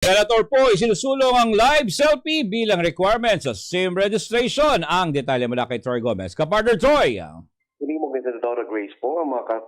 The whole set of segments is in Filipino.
Senator po, isinusulong ang live selfie bilang requirement sa SIM registration. Ang detalye mula kay Troy Gomez. Kapartner Troy. Hindi mo Senadora Grace po ang mga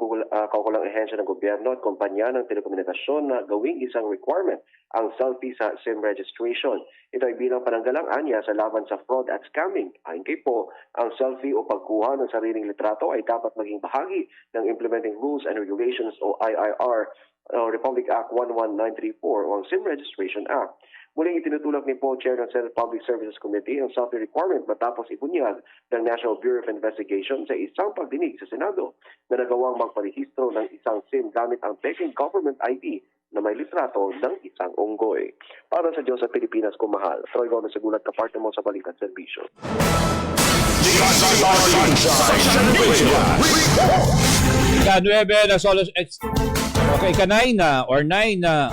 kaukulang ehensya ng gobyerno at kumpanya ng telekomunikasyon na gawing isang requirement ang selfie sa SIM registration. Ito ay bilang pananggalang anya sa laban sa fraud at scamming. Ayon kay po, ang selfie o pagkuha ng sariling litrato ay dapat maging bahagi ng Implementing Rules and Regulations o IIR Republic Act 11934 o ang SIM Registration Act. Muling itinutulak ni po Chair ng Senate Public Services Committee ang selfie requirement matapos ibunyag ng National Bureau of Investigation sa isang pagdinig sa Senado na nagawang magparehistro ng isang SIM gamit ang peking government ID na may litrato ng isang unggoy. Para sa Diyos at Pilipinas kung mahal, Troy Gomez sa gulat kapartner mo sa Balikan Serbisyo. Ika-9 na solo ika-9 na or 9 na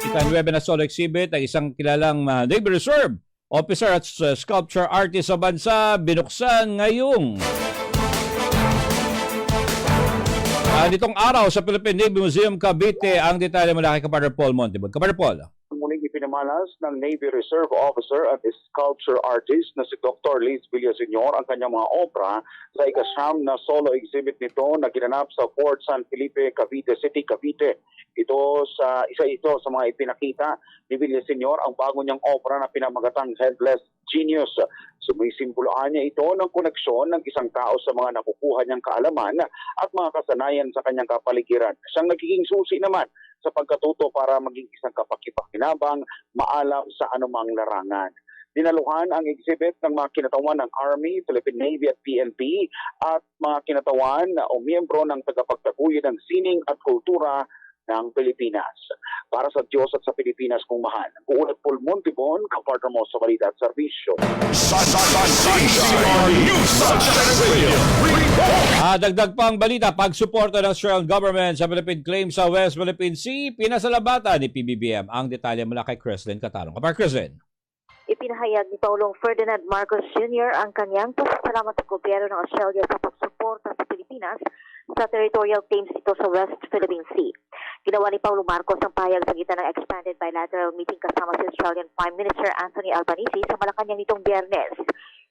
ika-9 na solo exhibit ang isang kilalang Navy Reserve officer at sculpture artist sa bansa binuksan ngayong nitong araw sa Philippine Navy Museum Cavite. Ang detalye mula kay Kapartner Paul Montebon. Kapartner Paul. Muling ipinamalas ng Navy Reserve Officer at sculpture artist na si Dr. Liz Villa Sr. ang kanyang mga obra sa ika-9 na solo exhibit nito na ginanap sa Fort San Felipe, Cavite City, Cavite. Isa ito sa mga ipinakita ni Villa Sr. ang bago niyang obra na pinamagatang Headless Genius. Sumisimbolohan niya ito ng koneksyon ng isang tao sa mga nakukuha niyang kaalaman at mga kasanayan sa kanyang kapaligiran. Siyang nagiging susi naman sa pagkatuto para maging isang kapakipakinabang, maalam sa anumang larangan. Dinaluhan ang exhibit ng mga kinatawan ng Army, Philippine Navy at PNP at mga kinatawan o miyembro ng tagapagtaguyod ng sining at kultura ng Pilipinas. Para sa Diyos at sa Pilipinas kung mahal. Kuulat Paul Montebon, kapartner mo sa Balita at Serbisyo. Dagdag pang balita, pagsuporta ng Australian government sa Philippine claim sa West Philippine Sea, pinasalamatan ni PBBM. Ang detalye mula kay Crislin Catarong. Kapar Crislin. Ipinahayag ni Pangulong Ferdinand Marcos Jr. ang kanyang pasasalamat sa gobyerno ng Australia sa pagsuporta sa Pilipinas sa territorial claims ito sa West Philippine Sea. Ginawa ni Pangulong Marcos ang pahayag sa gitna ng expanded bilateral meeting kasama si Australian Prime Minister Anthony Albanese sa Malacanang nitong Biyernes.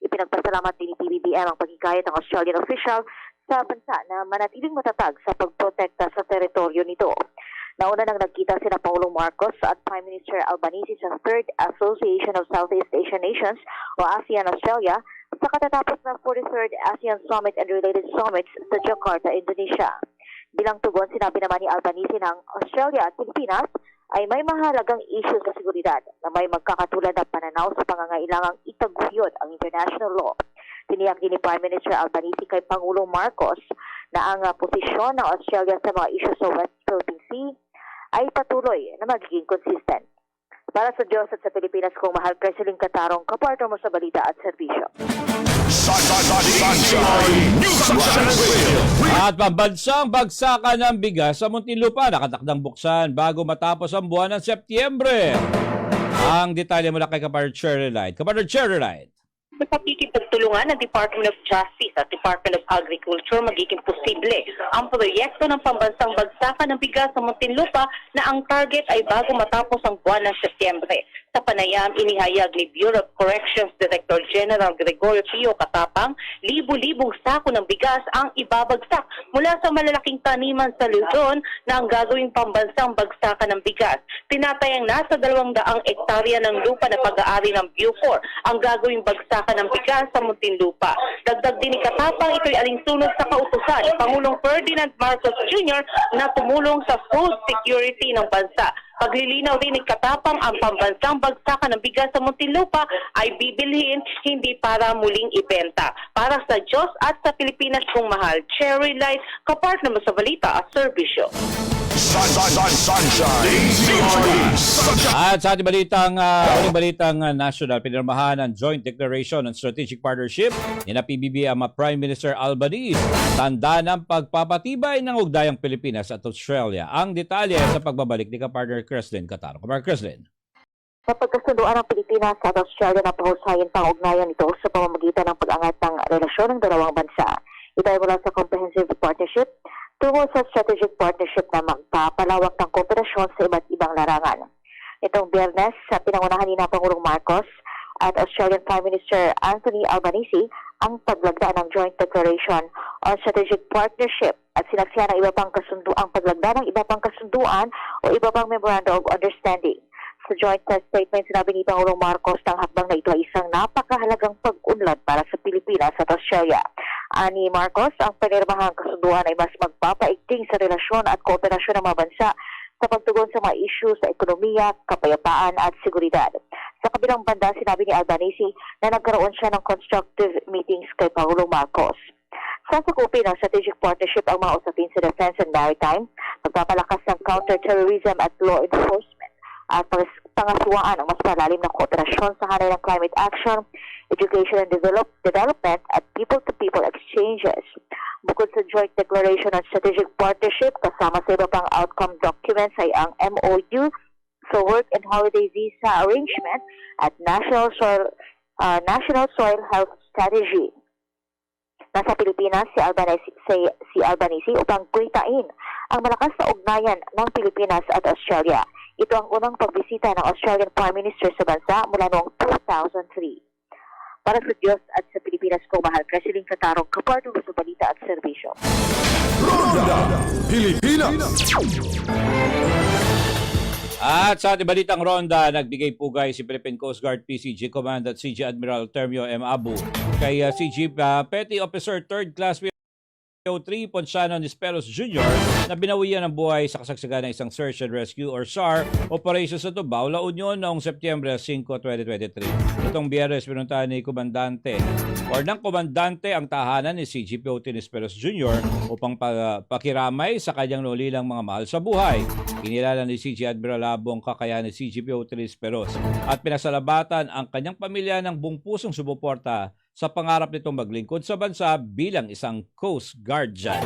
Ipinagpasalamat din ni PBBM ang pagkikayat ng Australian official sa bansa na manatiling matatag sa pagprotekta sa teritoryo nito. Nauna nang nagkita sina Pangulong Marcos at Prime Minister Albanese sa Third Association of Southeast Asian Nations o ASEAN-Australia sa katatapos ng 43rd ASEAN Summit and related summits sa Jakarta, Indonesia. Bilang tugon, sinabi naman ni Albanese ng Australia at Pilipinas ay may mahalagang issue sa seguridad na may magkakatulad na pananaw sa pangangailangang itaguyod ang international law. Tiniyak din ni Prime Minister Albanese kay Pangulong Marcos na ang posisyon ng Australia sa mga issue sa West Philippine Sea ay patuloy na magiging consistent. Para sa Diyos at sa Pilipinas kung mahal, Crislin Catarong, kapartner mo sa Balita at Serbisyo. At pambansang bagsakan ng bigas sa Muntinlupa nakatakdang buksan bago matapos ang buwan ng Setyembre. Ang detalye mula kay Kapartner Cherry Light. Kapartner Cherry Light. Sa pakikipagtulungan ng Department of Justice at Department of Agriculture, magiging posible ang proyekto ng pambansang bagsakan ng bigas sa Muntinlupa na ang target ay bago matapos ang buwan ng Setyembre. Sa panayam, inihayag ni Bureau of Corrections Director General Gregorio Pio Katapang, libu-libong sako ng bigas ang ibabagsak mula sa malalaking taniman sa Luzon na ang gagawing pambansang bagsakan ng bigas. Tinatayang nasa 200 ektarya ng lupa na pag-aari ng Bucor ang gagawing bagsakan ng bigas sa Muntinlupa. Dagdag din ni Katapang, ito'y alinsunod sa kautusan ni Pangulong Ferdinand Marcos Jr. na tumulong sa food security ng bansa. Paglilinaw din ni Katapang, ang pambansang bagsakan ng bigas sa Muntinlupa ay bibilhin hindi para muling ibenta. Para sa Diyos at sa Pilipinas kung mahal, Cherry Light, kapartner mo sa Balita at Serbisyo. At sa ating balitang national, pinirmahan ang Joint Declaration on Strategic Partnership ni PBBM Prime Minister Albanese. Tanda ng pagpapatibay ng ugdayang Pilipinas at Australia. Ang detalye sa pagbabalik ni kapartner Crislin Catarong. Kapartner Crislin. Sa pagkasunduan ng Pilipinas at Australia na pahusayin pang ugnayan ito sa pamamagitan ng pag-angat ng relasyon ng dalawang bansa. Ito ay mula sa Comprehensive Partnership tungo sa Strategic Partnership na magpapalawak ng kooperasyon sa iba't ibang larangan. Itong Biyernes sa pinangunahan ni Pangulong Marcos at Australian Prime Minister Anthony Albanese ang paglagda ng Joint Declaration on Strategic Partnership at sinaksihan ng iba pang kasunduan, paglagda ng iba pang kasunduan o iba pang Memorandum of Understanding. Sa joint press statement, sinabi ni Pangulong Marcos na ang hakbang na ito ay isang napakahalagang pag-unlad para sa Pilipinas at Australia. Ani Marcos, ang pinirmahang kasunduan ay mas magpapaigting sa relasyon at kooperasyon ng mga bansa sa pagtugon sa mga isyu sa ekonomiya, kapayapaan at seguridad. Sa kabilang banda, sinabi ni Albanese na nagkaroon siya ng constructive meetings kay Pangulong Marcos. Sasakupin ng strategic partnership ang mga usapin sa defense and maritime, pagpapalakas ng counter-terrorism at law enforcement, at pangasiwaan ang mas malalim na kooperasyon sa hanay ng climate action, education and development at people-to-people exchanges. Bukod sa Joint Declaration on Strategic Partnership, kasama sa iba pang outcome documents ay ang MOU sa Work and Holiday Visa Arrangement at National Soil Health Strategy. Nasa Pilipinas si Albanese upang guhitain ang malakas na ugnayan ng Pilipinas at Australia. Ito ang unang pagbisita ng Australian Prime Minister sa bansa mula noong 2003. Para sa Diyos at sa Pilipinas ko, mahal Presiding Katarong, kapartner sa balita at serbisyo. Ronda Pilipinas. At sa ating balitang ronda, nagbigay pugay si Philippine Coast Guard PCG Commandant CG Admiral Termio M. Abu kay CG Petty Officer 3rd Class PO3 Ponciano Nisperos Jr. na binawian ng buhay sa kasagsagan ng isang Search and Rescue or SAR operation sa Tubao, La Union noong Setyembre 5, 2023. Itong Biyernes, pinuntahan ni Komandante ng Komandante ang tahanan ni CGPO Nisperos Jr. upang pakiramay sa kanyang nulilang mga mahal sa buhay. Kinilala ni CG Admiral Abu ang kakayahan ni CGPO Nisperos at pinasalamatan ang kanyang pamilya ng buong pusong sumuporta sa pangarap nitong maglingkod sa bansa bilang isang Coast Guardian.